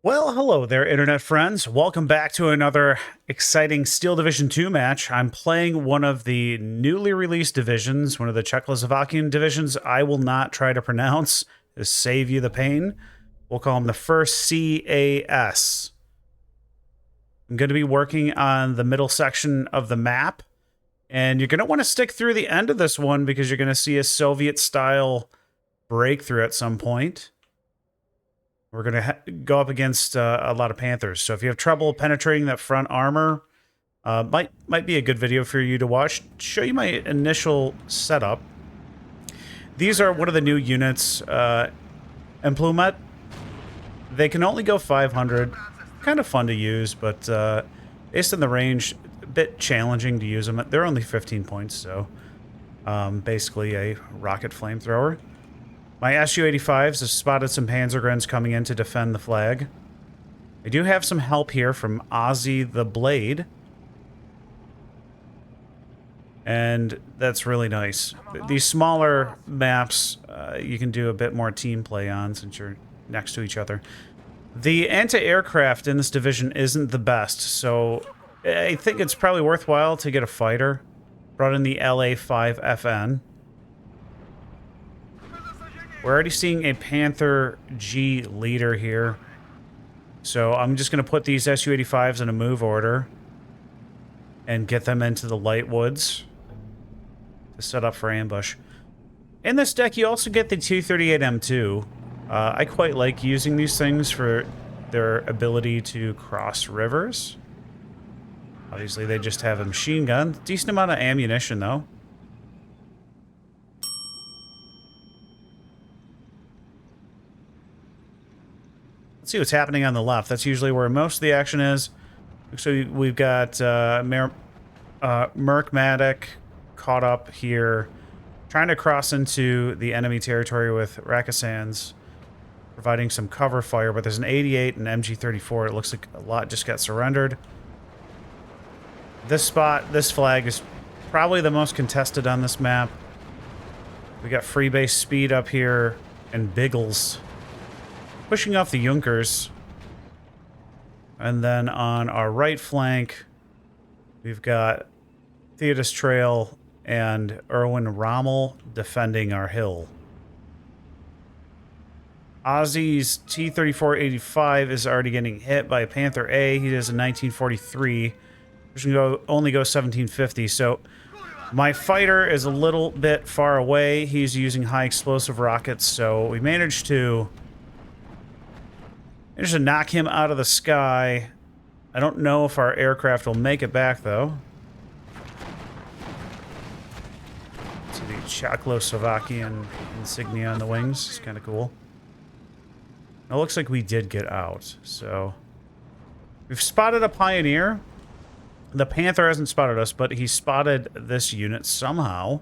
Well, hello there, internet friends. Welcome back to another exciting Steel Division 2 match. I'm playing one of the newly released divisions, one of the Czechoslovakian divisions I will not try to pronounce to save you the pain. We'll call them the 1st CAS. I'm going to be working on the middle section of the map, and you're going to want to stick through the end of this one because you're going to see a Soviet-style breakthrough at some point. We're going to go up against a lot of Panthers. So if you have trouble penetrating that front armor, might be a good video for you to watch. Show you my initial setup. These are one of the new units, Implumet. They can only go 500. Kind of fun to use, but based on the range, a bit challenging to use them. They're only 15 points, so basically a rocket flamethrower. My Su-85s have spotted some Panzergrens coming in to defend the flag. I do have some help here from Ozzy the Blade. And that's really nice. These smaller maps, you can do a bit more team play on since you're next to each other. The anti-aircraft in this division isn't the best, so I think it's probably worthwhile to get a fighter. Brought in the LA-5FN. We're already seeing a Panther G leader here. So I'm just going to put these Su-85s in a move order and get them into the light woods to set up for ambush. In this deck, you also get the T-38M2. I quite like using these things for their ability to cross rivers. Obviously, they just have a machine gun. Decent amount of ammunition, though. See what's happening on the left. That's usually where most of the action is. So we've got Merkmatic caught up here, trying to cross into the enemy territory with Rakisans, providing some cover fire, but there's an 88 and MG34. It looks like a lot just got surrendered. This spot, this flag is probably the most contested on this map. We got free base speed up here and Biggles pushing off the Junkers. And then on our right flank, we've got Theodos Trail and Erwin Rommel defending our hill. Ozzy's T-3485 is already getting hit by a Panther A. He does a 1943, which can only go 1750. So my fighter is a little bit far away. He's using high explosive rockets, so we managed to knock him out of the sky. I don't know if our aircraft will make it back, though. See the Czechoslovakian insignia on the wings. It's kind of cool. It looks like we did get out, so we've spotted a Pioneer. The Panther hasn't spotted us, but he spotted this unit somehow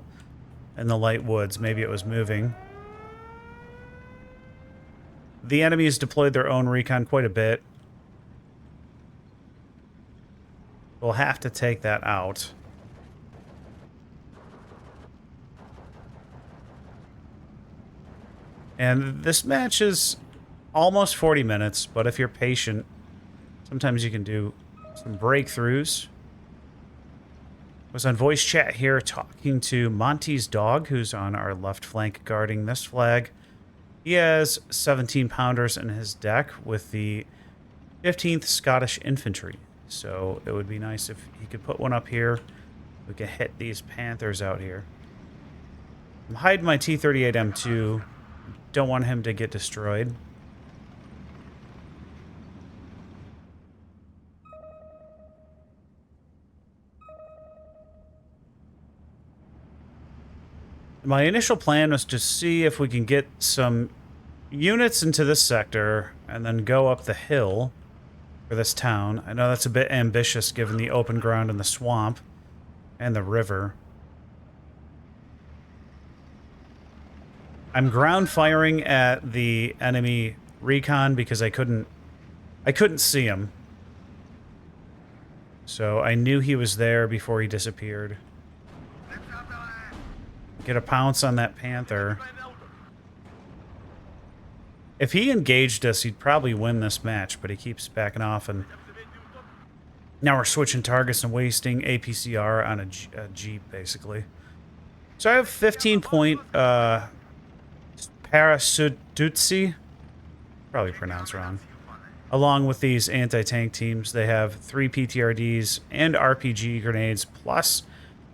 in the light woods. Maybe it was moving. The enemy has deployed their own recon quite a bit. We'll have to take that out. And this match is almost 40 minutes, but if you're patient, sometimes you can do some breakthroughs. I was on voice chat here talking to Monty's dog, who's on our left flank guarding this flag. He has 17-pounders in his deck with the 15th Scottish Infantry. So it would be nice if he could put one up here. We could hit these Panthers out here. I'm hiding my T-38M2. Don't want him to get destroyed. My initial plan was to see if we can get some units into this sector and then go up the hill for this town. I know that's a bit ambitious given the open ground and the swamp and the river. I'm ground firing at the enemy recon because I couldn't see him. So I knew he was there before he disappeared. Get a pounce on that Panther. If he engaged us, he'd probably win this match, but he keeps backing off, and now we're switching targets and wasting APCR on a Jeep, basically. So I have 15-point Parasudutsi, probably pronounced wrong. Along with these anti-tank teams, they have 3 PTRDs and RPG grenades, plus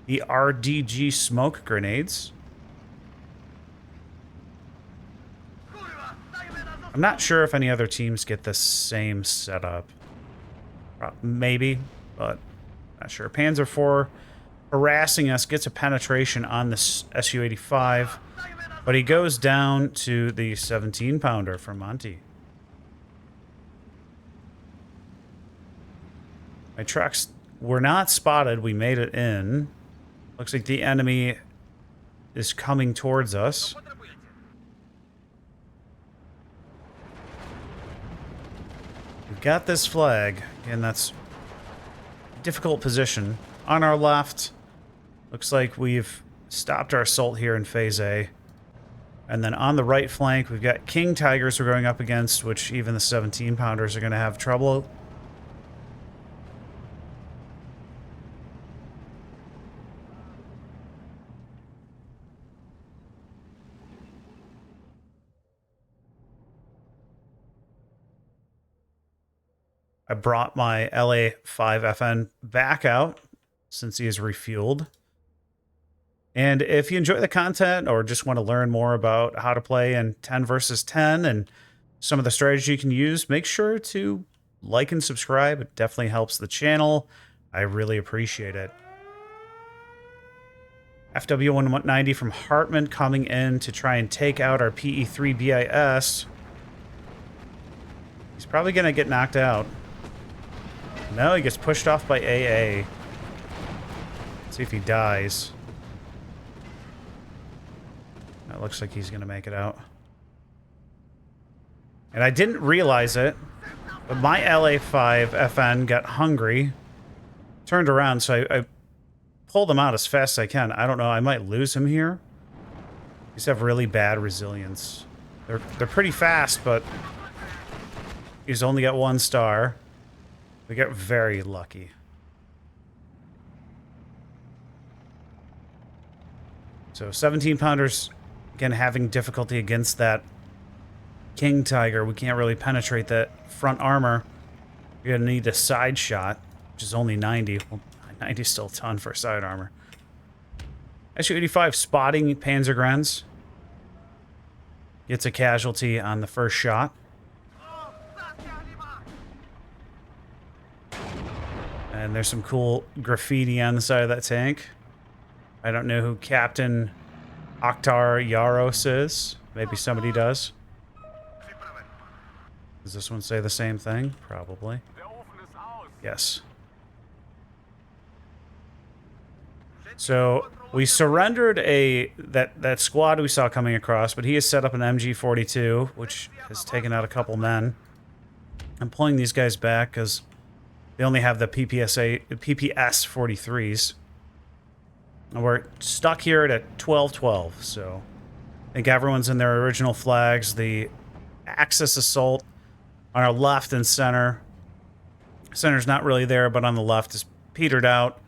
the RDG smoke grenades. I'm not sure if any other teams get the same setup. Maybe, but not sure. Panzer IV harassing us, gets a penetration on this Su-85, but he goes down to the 17-pounder from Monty. My trucks were not spotted. We made it in. Looks like the enemy is coming towards us. We've got this flag, and that's a difficult position. On our left, looks like we've stopped our assault here in Phase A. And then on the right flank, we've got King Tigers we're going up against, which even the 17-pounders are going to have trouble. I brought my LA5FN back out since he is refueled. And if you enjoy the content or just want to learn more about how to play in 10 versus 10 and some of the strategy you can use, make sure to like and subscribe. It definitely helps the channel. I really appreciate it. FW190 from Hartman coming in to try and take out our PE3 BIS. He's probably going to get knocked out. No, he gets pushed off by AA. Let's see if he dies. It looks like he's going to make it out. And I didn't realize it, but my LA5FN got hungry, turned around, so I pulled him out as fast as I can. I don't know, I might lose him here. These have really bad resilience. They're pretty fast, but he's only got 1 star. We get very lucky. So 17-pounders, again, having difficulty against that King Tiger. We can't really penetrate that front armor. You're going to need a side shot, which is only 90. Well, 90 is still a ton for side armor. Su-85 spotting Panzergrenz. Gets a casualty on the first shot. And there's some cool graffiti on the side of that tank. I don't know who Captain Akhtar Yaros is. Maybe somebody does. Does this one say the same thing? Probably. Yes. So we surrendered that squad we saw coming across, but he has set up an MG42, which has taken out a couple men. I'm pulling these guys back because they only have the PPS 43s. And we're stuck here at 12-12, so I think everyone's in their original flags. The Axis assault on our left and center. Center's not really there, but on the left is petered out.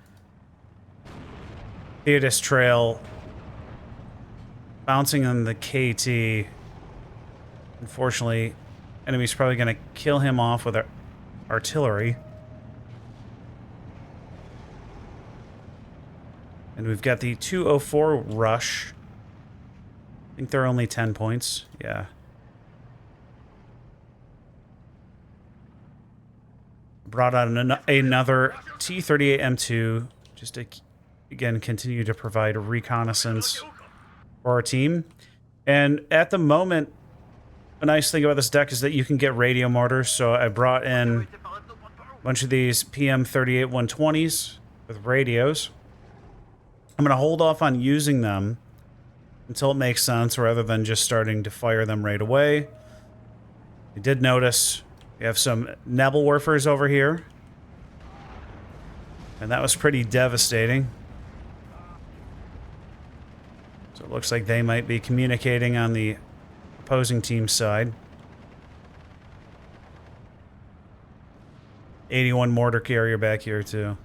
Theodis Trail bouncing on the KT. Unfortunately, enemy's probably going to kill him off with our artillery. And we've got the 204 rush. I think they're only 10 points. Yeah. Brought out another T-38 M2 just to, again, continue to provide reconnaissance for our team. And at the moment, a nice thing about this deck is that you can get radio mortars. So I brought in a bunch of these PM38 120s with radios. I'm going to hold off on using them until it makes sense, rather than just starting to fire them right away. I did notice we have some Nebelwerfers over here, and that was pretty devastating. So it looks like they might be communicating on the opposing team's side. 81 mortar carrier back here, too.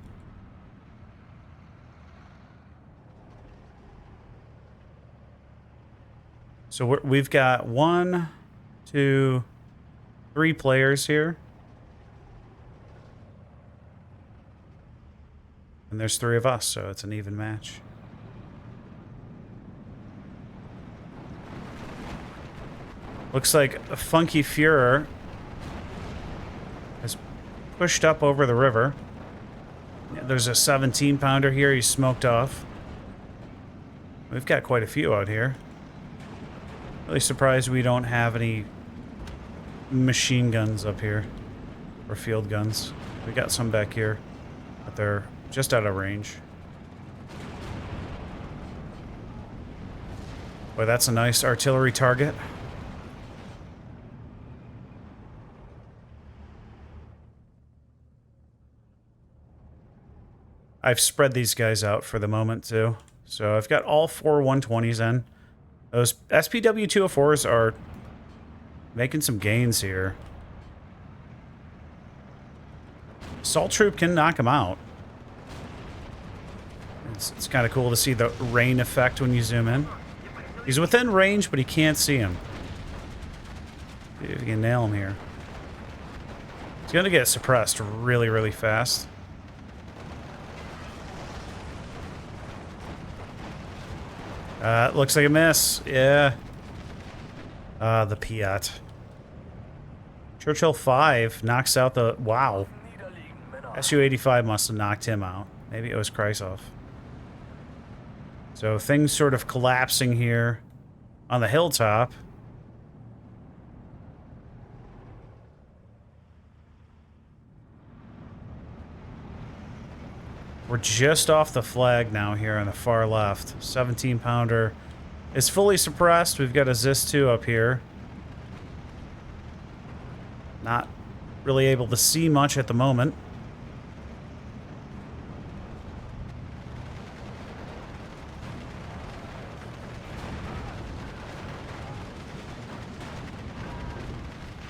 So we've got 1, 2, 3 players here. And there's 3 of us, so it's an even match. Looks like a Funky Führer has pushed up over the river. There's a 17-pounder here he's smoked off. We've got quite a few out here. Really surprised we don't have any machine guns up here. Or field guns. We got some back here, but they're just out of range. Boy, that's a nice artillery target. I've spread these guys out for the moment, too. So I've got all 4 120s in. Those SPW-204s are making some gains here. Assault Troop can knock them out. It's kind of cool to see the rain effect when you zoom in. He's within range, but he can't see him. See if you can nail him here. He's going to get suppressed really, really fast. Looks like a miss. Yeah. The Piat. Churchill 5 knocks out the... Wow. Su-85 must have knocked him out. Maybe it was Kreisov. So things sort of collapsing here on the hilltop. We're just off the flag now here on the far left. 17-pounder is fully suppressed. We've got a ZIS-2 up here. Not really able to see much at the moment.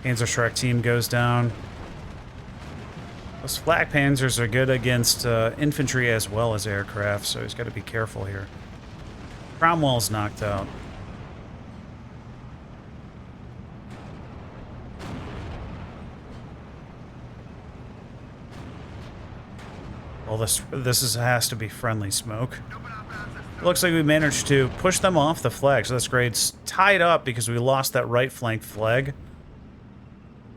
Panzerschreck team goes down. Those flak panzers are good against infantry as well as aircraft, so he's got to be careful here. Cromwell's knocked out. Well, this has to be friendly smoke. It looks like we managed to push them off the flag, so that's great. It's tied up because we lost that right flank flag.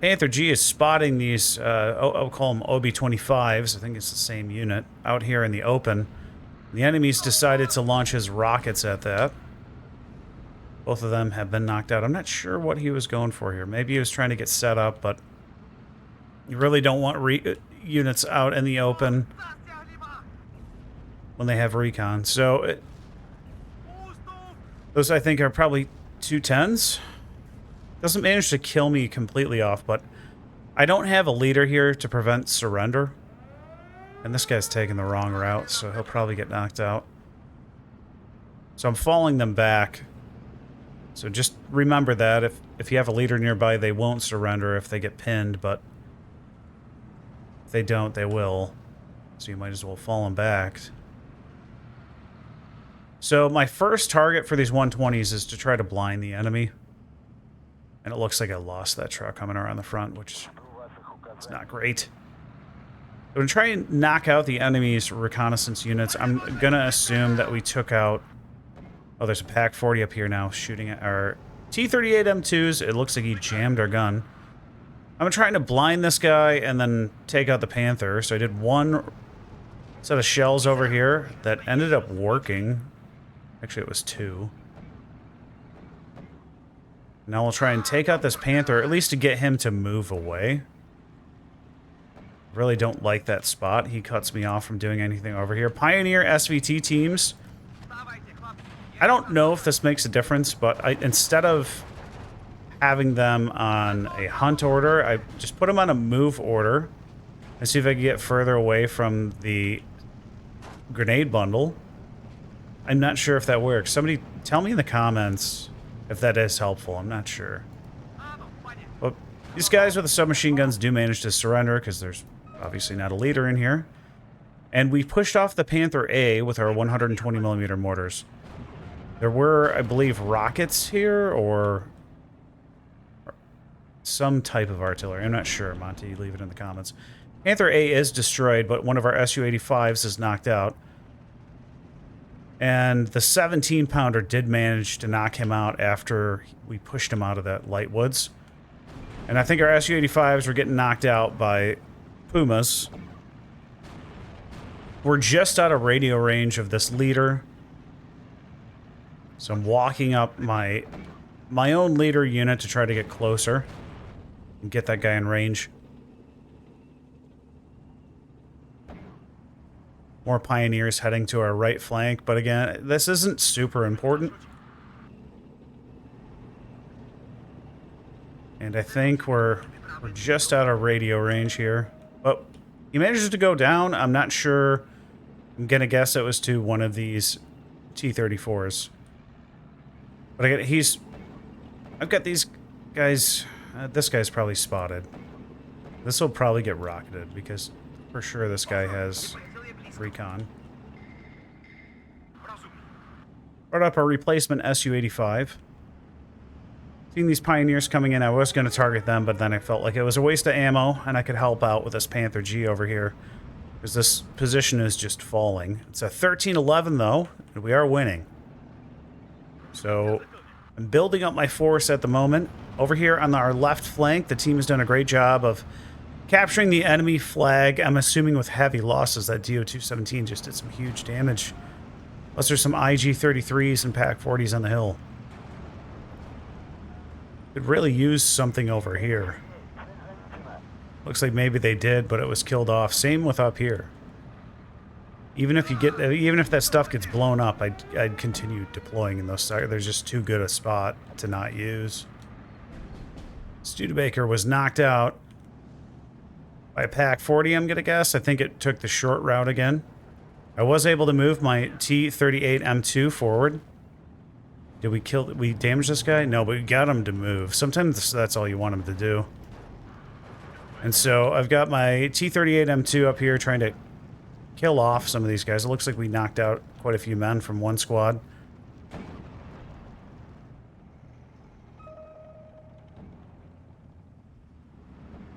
Panther G is spotting these, I'll call them OB-25s, I think it's the same unit, out here in the open. The enemy's decided to launch his rockets at that. Both of them have been knocked out. I'm not sure what he was going for here. Maybe he was trying to get set up, but you really don't want units out in the open when they have recon. So, those I think are probably 210s. Doesn't manage to kill me completely off, but I don't have a leader here to prevent surrender. And this guy's taking the wrong route, so he'll probably get knocked out. So I'm falling them back. So just remember that. If you have a leader nearby, they won't surrender if they get pinned, but if they don't, they will. So you might as well fall them back. So my first target for these 120s is to try to blind the enemy. And it looks like I lost that truck coming around the front, which is not great. I'm going to try and knock out the enemy's reconnaissance units. I'm going to assume that we took out... Oh, there's a PaK-40 up here now shooting at our T-38 M2s. It looks like he jammed our gun. I'm trying to blind this guy and then take out the Panther. So I did one set of shells over here that ended up working. Actually, it was 2. Now we'll try and take out this Panther, at least to get him to move away. Really don't like that spot. He cuts me off from doing anything over here. Pioneer SVT teams. I don't know if this makes a difference, but instead of having them on a hunt order, I just put them on a move order and see if I can get further away from the grenade bundle. I'm not sure if that works. Somebody tell me in the comments if that is helpful. I'm not sure. But these guys with the submachine guns do manage to surrender because there's Obviously not a leader in here. And we pushed off the Panther A with our 120mm mortars. There were, I believe, rockets here, or some type of artillery. I'm not sure, Monty. Leave it in the comments. Panther A is destroyed, but one of our Su-85s is knocked out. And the 17-pounder did manage to knock him out after we pushed him out of that light woods. And I think our Su-85s were getting knocked out by Pumas. We're just out of radio range of this leader. So I'm walking up my own leader unit to try to get closer and get that guy in range. More pioneers heading to our right flank, but again, this isn't super important. And I think we're just out of radio range here. But he manages to go down. I'm not sure. I'm gonna guess it was to one of these T-34s. But I've got these guys. This guy's probably spotted. This will probably get rocketed because for sure this guy has recon. Brought up our replacement Su-85. Seeing these pioneers coming in, I was going to target them, but then I felt like it was a waste of ammo, and I could help out with this Panther G over here. Because this position is just falling. It's a 13-11 though, and we are winning. So I'm building up my force at the moment. Over here on our left flank, the team has done a great job of capturing the enemy flag. I'm assuming with heavy losses. That DO-217 just did some huge damage. Plus there's some IG-33s and PaK-40s on the hill. Could really use something over here. Looks like maybe they did, but it was killed off. Same with up here. Even if that stuff gets blown up, I'd continue deploying in those. There's just too good a spot to not use. Studebaker was knocked out by a PaK-40, I'm gonna guess. I think it took the short route again. I was able to move my T-38M2 forward. Did we damage this guy? No, but we got him to move. Sometimes that's all you want him to do. And so I've got my T-38M2 up here trying to kill off some of these guys. It looks like we knocked out quite a few men from one squad.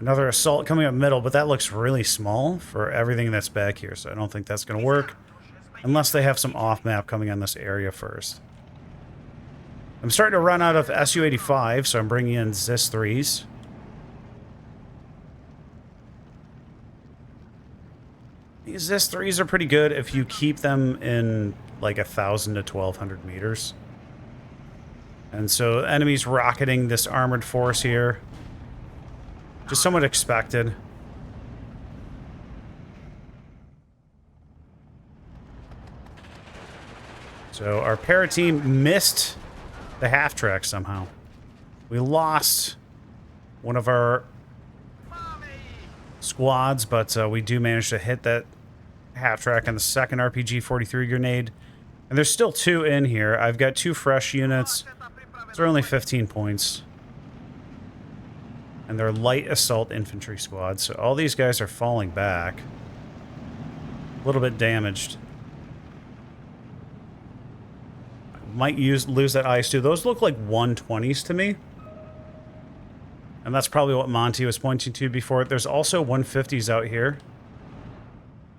Another assault coming up middle, but that looks really small for everything that's back here, so I don't think that's going to work. Unless they have some off-map coming on this area first. I'm starting to run out of Su-85, so I'm bringing in ZIS-3s. These ZIS-3s are pretty good if you keep them in like 1,000 to 1,200 meters. And so enemies rocketing this armored force here. Just somewhat expected. So our para team missed the half track somehow. We lost one of our squads, but we do manage to hit that half track on the second RPG-43 grenade. And there's still two in here. I've got two fresh units. They're only 15 points. And they're light assault infantry squads, so all these guys are falling back. A little bit damaged. Might lose that ice too. Those look like 120s to me. And that's probably what Monty was pointing to before. There's also 150s out here.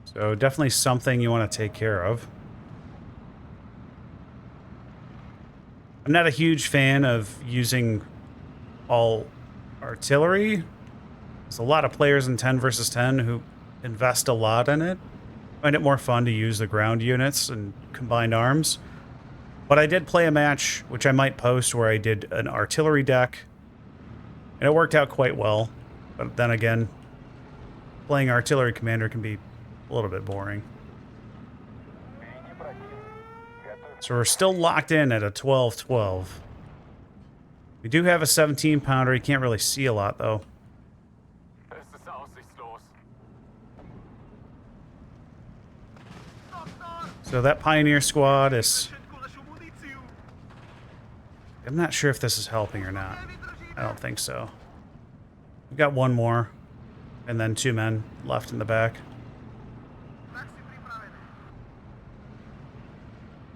So definitely something you want to take care of. I'm not a huge fan of using all artillery. There's a lot of players in 10 versus 10 who invest a lot in it. I find it more fun to use the ground units and combined arms. But I did play a match, which I might post, where I did an artillery deck. And it worked out quite well. But then again, playing artillery commander can be a little bit boring. So we're still locked in at a 12-12. We do have a 17-pounder. You can't really see a lot, though. So that Pioneer squad is... I'm not sure if this is helping or not. I don't think so. We've got one more. And then 2 men left in the back. I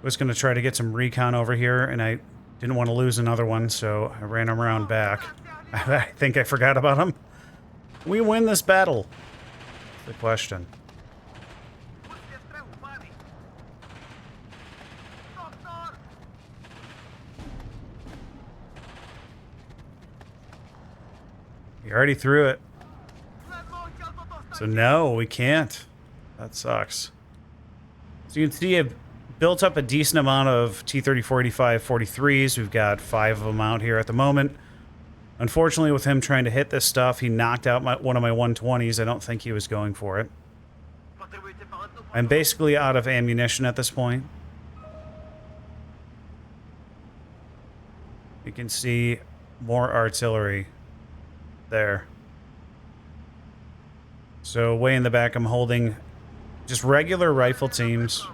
was going to try to get some recon over here, and I didn't want to lose another one, so I ran him around back. I think I forgot about him. We win this battle. That's the question. You already threw it. So no, we can't. That sucks. So you can see I've built up a decent amount of T-34-85 43s. We've got 5 of them out here at the moment. Unfortunately, with him trying to hit this stuff, he knocked out one of my 120s. I don't think he was going for it. I'm basically out of ammunition at this point. You can see more artillery there. So way in the back, I'm holding just regular rifle teams.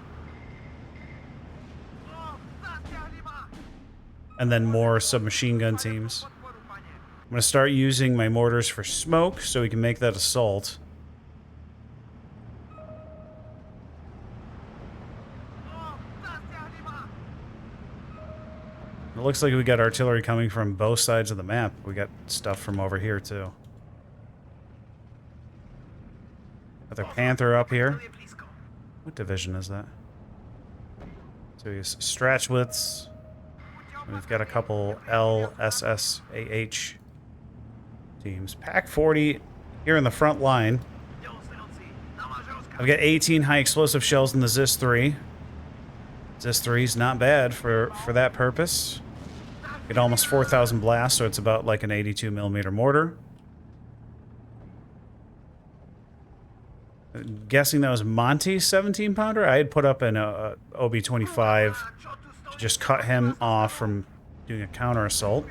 And then more submachine gun teams. I'm going to start using my mortars for smoke so we can make that assault. It looks like we got artillery coming from both sides of the map. We got stuff from over here too. Another Panther up here. What division is that? So he's Strachwitz. We've got a couple LSSAH teams. Pack 40 here in the front line. I've got 18 high explosive shells in the ZIS-3. ZIS-3 is not bad for that purpose. Get almost 4,000 blasts, so it's about like an 82mm mortar. I'm guessing that was Monty's 17-pounder. I had put up an OB-25 to just cut him off from doing a counter assault.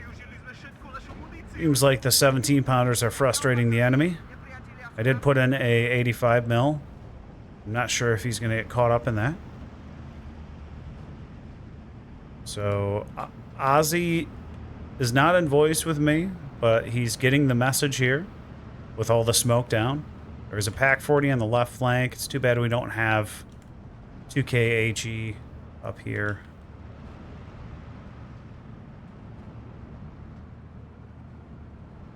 Seems like the 17-pounders are frustrating the enemy. I did put in a 85mm. I'm not sure if he's going to get caught up in that. So Ozzy is not in voice with me, but he's getting the message here with all the smoke down. There's a Pack 40 on the left flank. It's too bad we don't have 2K HE up here.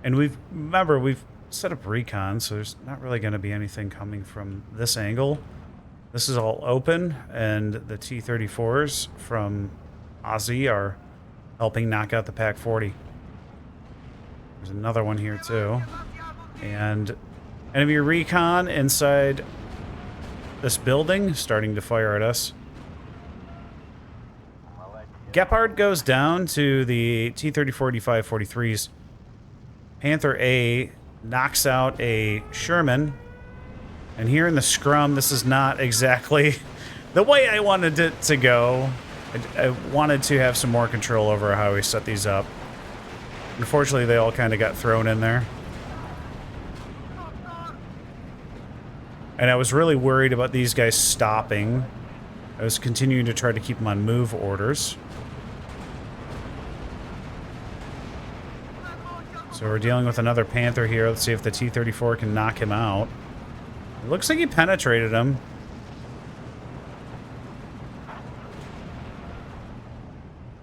And remember, we've set up recon, so there's not really going to be anything coming from this angle. This is all open, and the T-34s from Ozzy are helping knock out the Pack 40. There's another one here too. And enemy recon inside this building starting to fire at us. Gepard goes down to the T-34-85 43s. Panther A knocks out a Sherman. And here in the scrum, this is not exactly the way I wanted it to go. I wanted to have some more control over how we set these up. Unfortunately, they all kind of got thrown in there. And I was really worried about these guys stopping. I was continuing to try to keep them on move orders. So we're dealing with another Panther here. Let's see if the T-34 can knock him out. It looks like he penetrated him.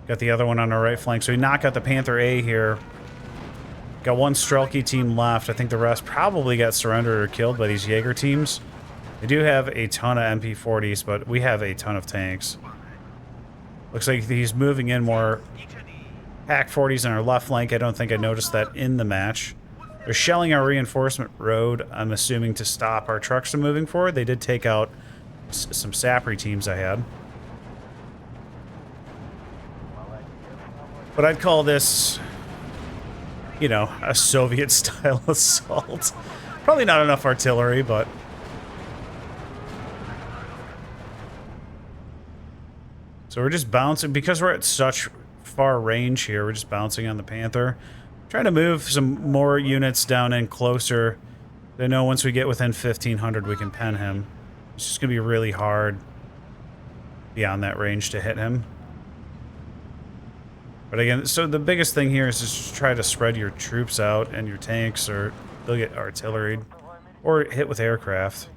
Got the other one on our right flank. So we knock out the Panther A here. Got one Strelke team left. I think the rest probably got surrendered or killed by these Jaeger teams. They do have a ton of MP40s, but we have a ton of tanks. Looks like he's moving in more Pack 40s on our left flank. I don't think I noticed that in the match. They're shelling our reinforcement road, I'm assuming, to stop our trucks from moving forward. They did take out some Sapri teams I had. But I'd call this, you know, a Soviet-style assault. Probably not enough artillery, but... So we're just bouncing, because we're at such far range here, we're just bouncing on the Panther. Trying to move some more units down in closer. I know once we get within 1,500, we can pen him. It's just going to be really hard beyond that range to hit him. But again, so the biggest thing here is just try to spread your troops out and your tanks, or they'll get artilleried. or hit with aircraft.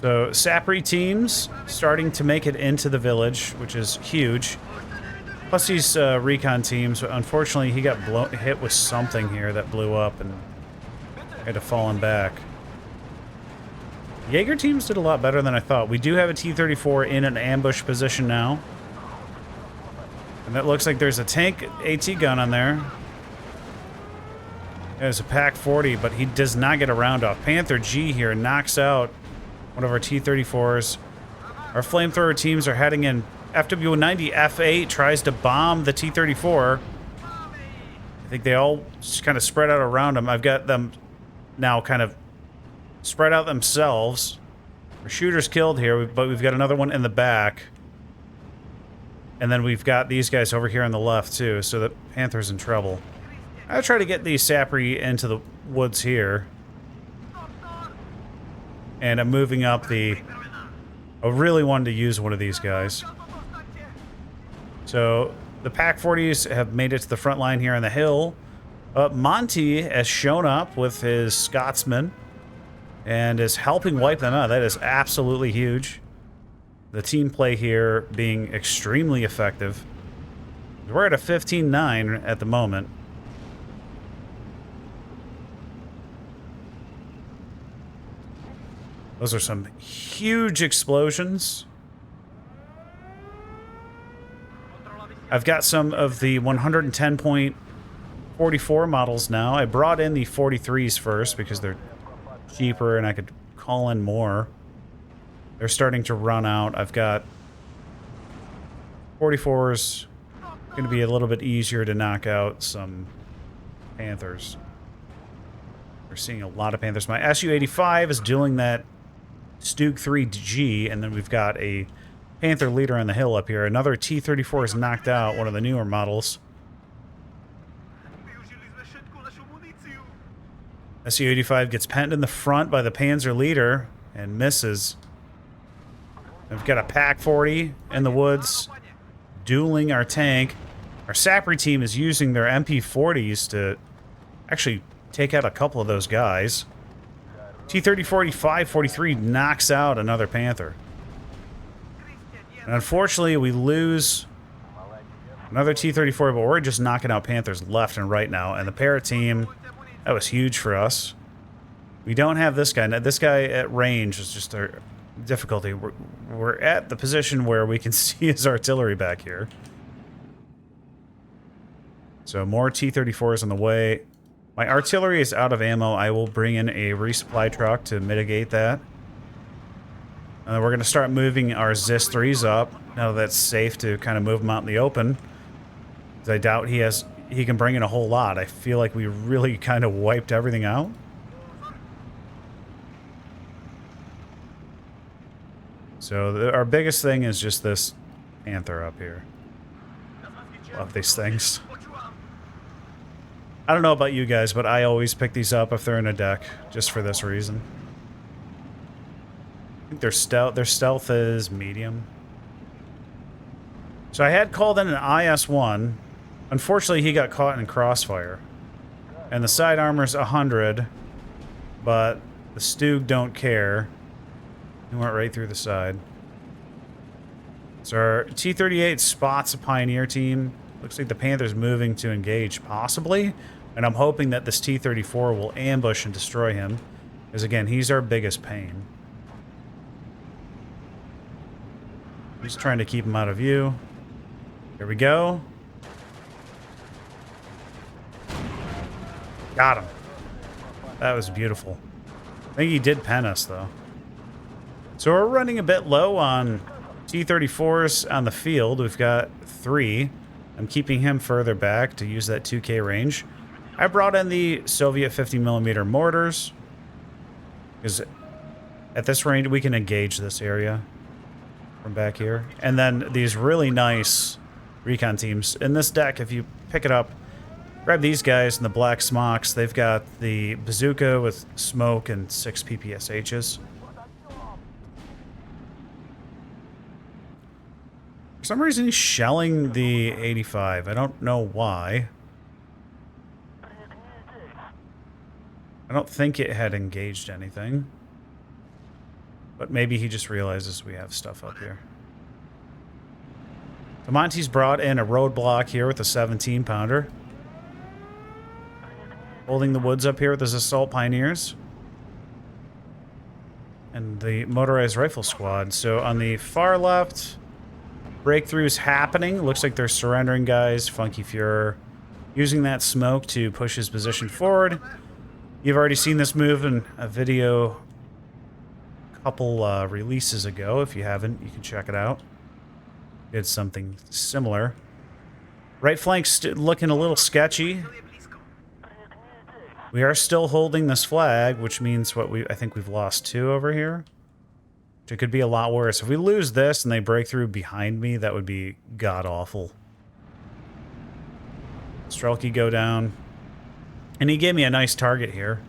So Sapri teams starting to make it into the village, which is huge. Plus these recon teams, unfortunately he got hit with something here that blew up and had to fall back. Jaeger teams did a lot better than I thought. We do have a T-34 in an ambush position now. And that looks like there's a tank AT gun on there. There's a PaK-40, but he does not get a round off. Panther G here knocks out one of our T-34s. Our flamethrower teams are heading in. FW90 F8 tries to bomb the T-34. I think they all just kind of spread out around him. I've got them now kind of spread out themselves. Our shooter's killed here, but we've got another one in the back. And then we've got these guys over here on the left, too, so the Panther's in trouble. I'll try to get the Sapri into the woods here. And I'm moving up the... I really wanted to use one of these guys. So, the PaK-40s have made it to the front line here on the hill. Monty has shown up with his Scotsman and is helping wipe them out. That is absolutely huge. The team play here being extremely effective. We're at a 15-9 at the moment. Those are some huge explosions. I've got some of the 110.44 models now. I brought in the 43s first because they're cheaper and I could call in more. They're starting to run out. I've got 44s. Going to be a little bit easier to knock out some Panthers. We're seeing a lot of Panthers. My Su-85 is doing that Stug 3G, and then we've got a Panther leader on the hill up here. Another T-34 is knocked out, one of the newer models. Su-85 gets penned in the front by the Panzer leader and misses. We've got a PaK-40 in the woods dueling our tank. Our Sapri team is using their MP-40s to actually take out a couple of those guys. T-30-45, 43 knocks out another Panther. And unfortunately, we lose another T-34, but we're just knocking out Panthers left and right now. And the para team, that was huge for us. We don't have this guy. Now, this guy at range is just a difficulty. We're at the position where we can see his artillery back here. So more T-34s on the way. My artillery is out of ammo. I will bring in a resupply truck to mitigate that. And then we're going to start moving our ZIS-3s up. Now that it's safe to kind of move them out in the open. I doubt he can bring in a whole lot. I feel like we really kind of wiped everything out. So our biggest thing is just this Panther up here. Love these things. I don't know about you guys, but I always pick these up if they're in a deck, just for this reason. I think their stealth is medium. So I had called in an IS-1. Unfortunately, he got caught in crossfire. And the side armor's 100, but the Stug don't care. He went right through the side. So our T-38 spots a Pioneer team. Looks like the Panther's moving to engage, possibly. And I'm hoping that this T-34 will ambush and destroy him. Because, again, he's our biggest pain. Just trying to keep him out of view. Here we go. Got him. That was beautiful. I think he did pen us, though. So we're running a bit low on T-34s on the field. We've got 3. I'm keeping him further back to use that 2K range. I brought in the Soviet 50mm mortars. Because at this range, we can engage this area from back here. And then these really nice recon teams. In this deck, if you pick it up, grab these guys in the black smocks. They've got the bazooka with smoke and 6 PPSHs. For some reason, he's shelling the 85. I don't know why. I don't think it had engaged anything. But maybe he just realizes we have stuff up here. So Monty's brought in a roadblock here with a 17-pounder. Holding the woods up here with his assault pioneers. And the motorized rifle squad. So on the far left, breakthroughs happening. Looks like they're surrendering guys. Funky Fuhrer using that smoke to push his position forward. You've already seen this move in a video a couple releases ago. If you haven't, you can check it out. Did something similar. Right flank's looking a little sketchy. We are still holding this flag, which means I think we've lost 2 over here. It could be a lot worse. If we lose this and they break through behind me, that would be god-awful. Strelke go down. And he gave me a nice target here.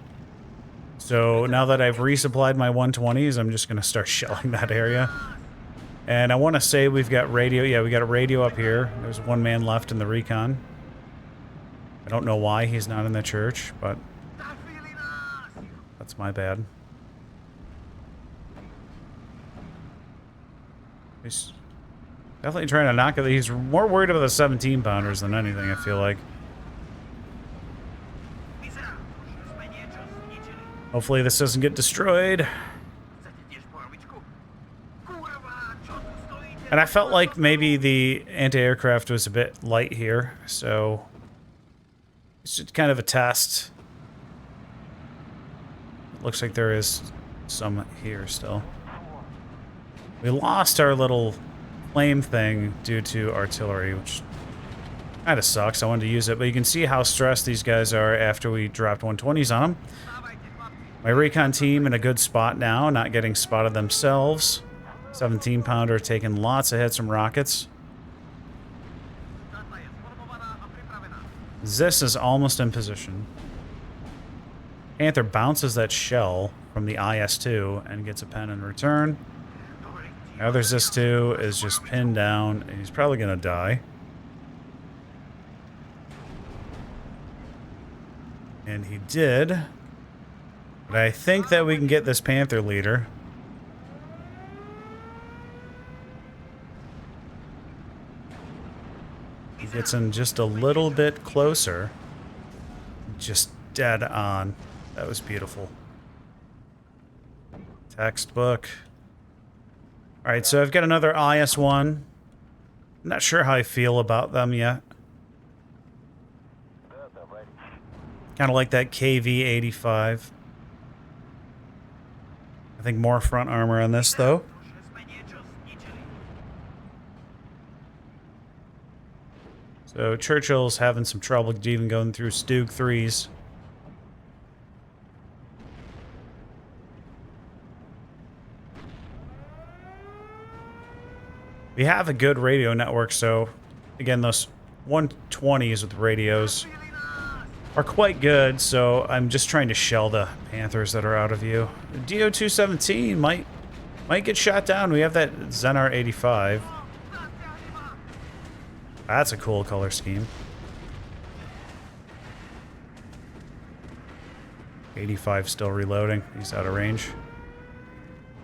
So now that I've resupplied my 120s, I'm just going to start shelling that area. And I want to say we've got radio. Yeah, we got a radio up here. There's 1 man left in the recon. I don't know why he's not in the church, but that's my bad. He's definitely trying to knock it. He's more worried about the 17-pounders than anything, I feel like. Hopefully this doesn't get destroyed. And I felt like maybe the anti-aircraft was a bit light here, so it's just kind of a test. Looks like there is some here still. We lost our little flame thing due to artillery, which kind of sucks. I wanted to use it, but you can see how stressed these guys are after we dropped 120s on them. My recon team in a good spot now, not getting spotted themselves. 17-pounder taking lots of hits from rockets. Zis is almost in position. Panther bounces that shell from the IS-2 and gets a pen in return. The other Zis-2 is just pinned down, and he's probably going to die. And he did. But I think that we can get this Panther leader. He gets in just a little bit closer. Just dead on. That was beautiful. Textbook. Alright, so I've got another IS-1. I'm not sure how I feel about them yet. Kind of like that KV-85. I think more front armor on this, though. So Churchill's having some trouble even going through Stug 3s. We have a good radio network, so again, those 120s with radios are quite good, so I'm just trying to shell the Panthers that are out of view. DO-217 might get shot down. We have that Zenar 85. That's a cool color scheme. 85 still reloading. He's out of range.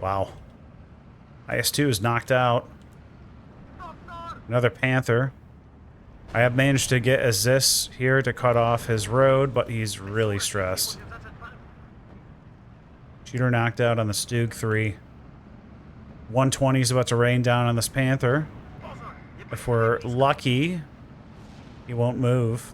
Wow. IS-2 is knocked out. Another Panther. I have managed to get a Zis here to cut off his road, but he's really stressed. Shooter knocked out on the Stug 3. 120 is about to rain down on this Panther. If we're lucky, he won't move.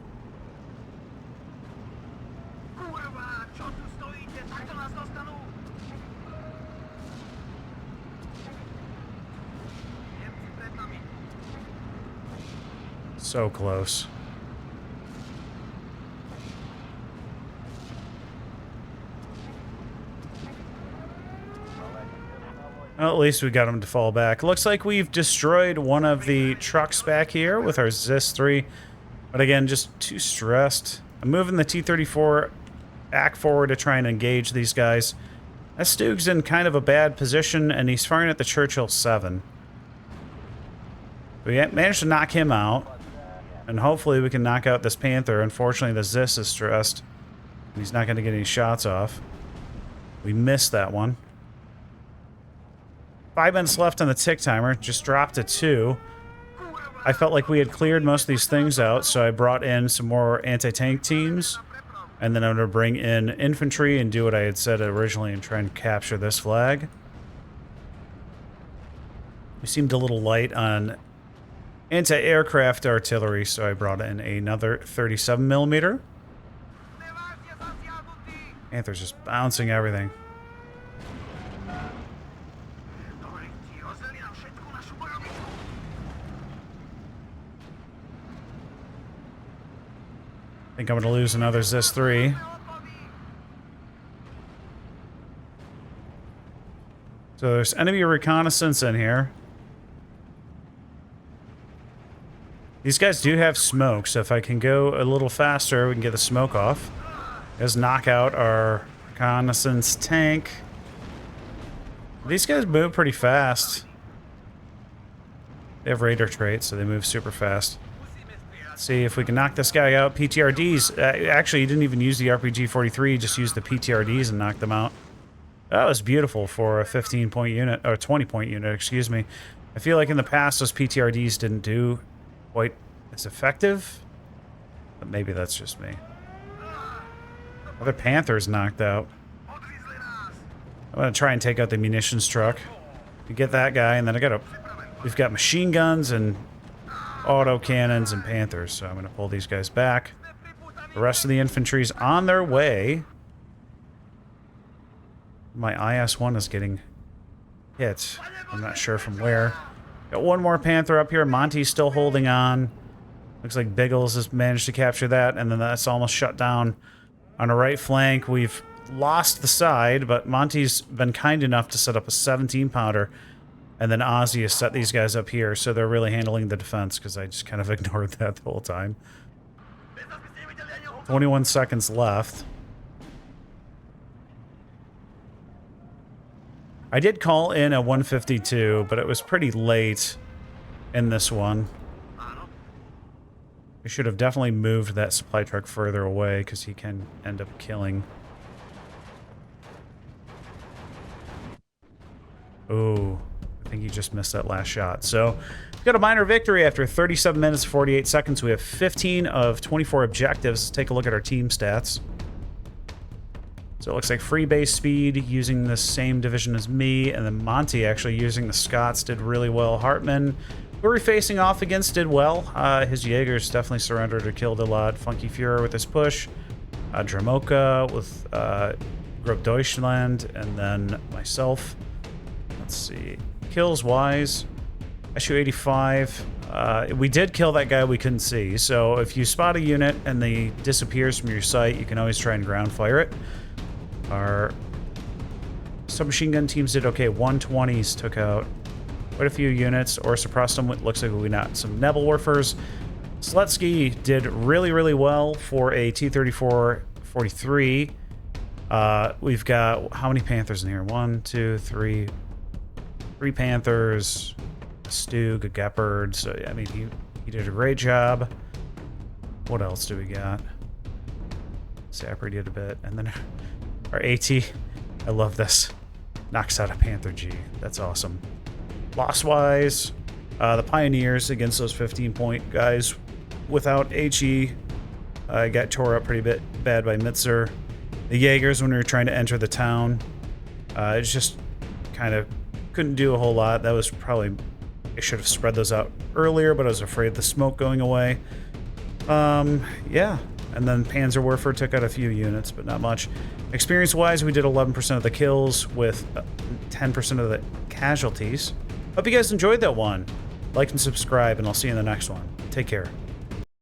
So close. Well, at least we got him to fall back. Looks like we've destroyed one of the trucks back here with our Zis-3. But again, just too stressed. I'm moving the T-34 back forward to try and engage these guys. That Stug's in kind of a bad position, and he's firing at the Churchill 7. We managed to knock him out. And hopefully we can knock out this Panther. Unfortunately, the Zis is stressed. He's not going to get any shots off. We missed that one. 5 minutes left on the tick timer. Just dropped to 2. I felt like we had cleared most of these things out, so I brought in some more anti-tank teams. And then I'm going to bring in infantry and do what I had said originally and try and capture this flag. We seemed a little light on anti-aircraft artillery, so I brought in another 37mm. Panther's just bouncing everything. I think I'm going to lose another Zis 3. So there's enemy reconnaissance in here. These guys do have smoke, so if I can go a little faster, we can get the smoke off. Let's knock out our reconnaissance tank. These guys move pretty fast. They have radar traits, so they move super fast. Let's see if we can knock this guy out. PTRDs. Actually, he didn't even use the RPG-43. He just used the PTRDs and knocked them out. That was beautiful for a 15-point unit, or 20-point unit, excuse me. I feel like in the past, those PTRDs didn't do quite as effective, but maybe that's just me. Other Panther's knocked out. I'm gonna try and take out the munitions truck. We get that guy, and then we've got machine guns and auto cannons and Panthers, so I'm gonna pull these guys back. The rest of the infantry's on their way. My IS-1 is getting hit. I'm not sure from where. Got one more Panther up here. Monty's still holding on. Looks like Biggles has managed to capture that, and then that's almost shut down. On the right flank, we've lost the side, but Monty's been kind enough to set up a 17-pounder, and then Ozzy has set these guys up here, so they're really handling the defense, because I just kind of ignored that the whole time. 21 seconds left. I did call in a 152, but it was pretty late in this one. We should have definitely moved that supply truck further away, because he can end up killing. Ooh, I think he just missed that last shot. So, we got a minor victory after 37 minutes, 48 seconds. We have 15 of 24 objectives. Let's take a look at our team stats. So it looks like free base speed using the same division as me, and then Monty actually using the Scots did really well. Hartman, who we're facing off against, did well. His Jaegers definitely surrendered or killed a lot. Funky Fuhrer with his push. Dramoka with Gruppe Deutschland, and then myself. Let's see. Kills wise, SU-85. We did kill that guy we couldn't see, so if you spot a unit and they disappears from your sight, you can always try and ground fire it. Our submachine gun teams did okay. 120s took out quite a few units or suppressed them. It looks like we got some Nebelwerfers. Sletsky did really, really well for a T-34-43. We've got how many Panthers in here? 1, 2, 3. 3 Panthers, a Stug, a Gepard. So, I mean, he did a great job. What else do we got? Sapper did a bit. And then our AT, I love this. Knocks out a Panther G. That's awesome. Loss-wise, the Pioneers against those 15-point guys without HE got tore up pretty bad by Mitzer. The Jaegers, when we were trying to enter the town, it's just kind of couldn't do a whole lot. That was probably, I should have spread those out earlier, but I was afraid of the smoke going away. Yeah. And then Panzerwerfer took out a few units, but not much. Experience-wise, we did 11% of the kills with 10% of the casualties. Hope you guys enjoyed that one. Like and subscribe, and I'll see you in the next one. Take care.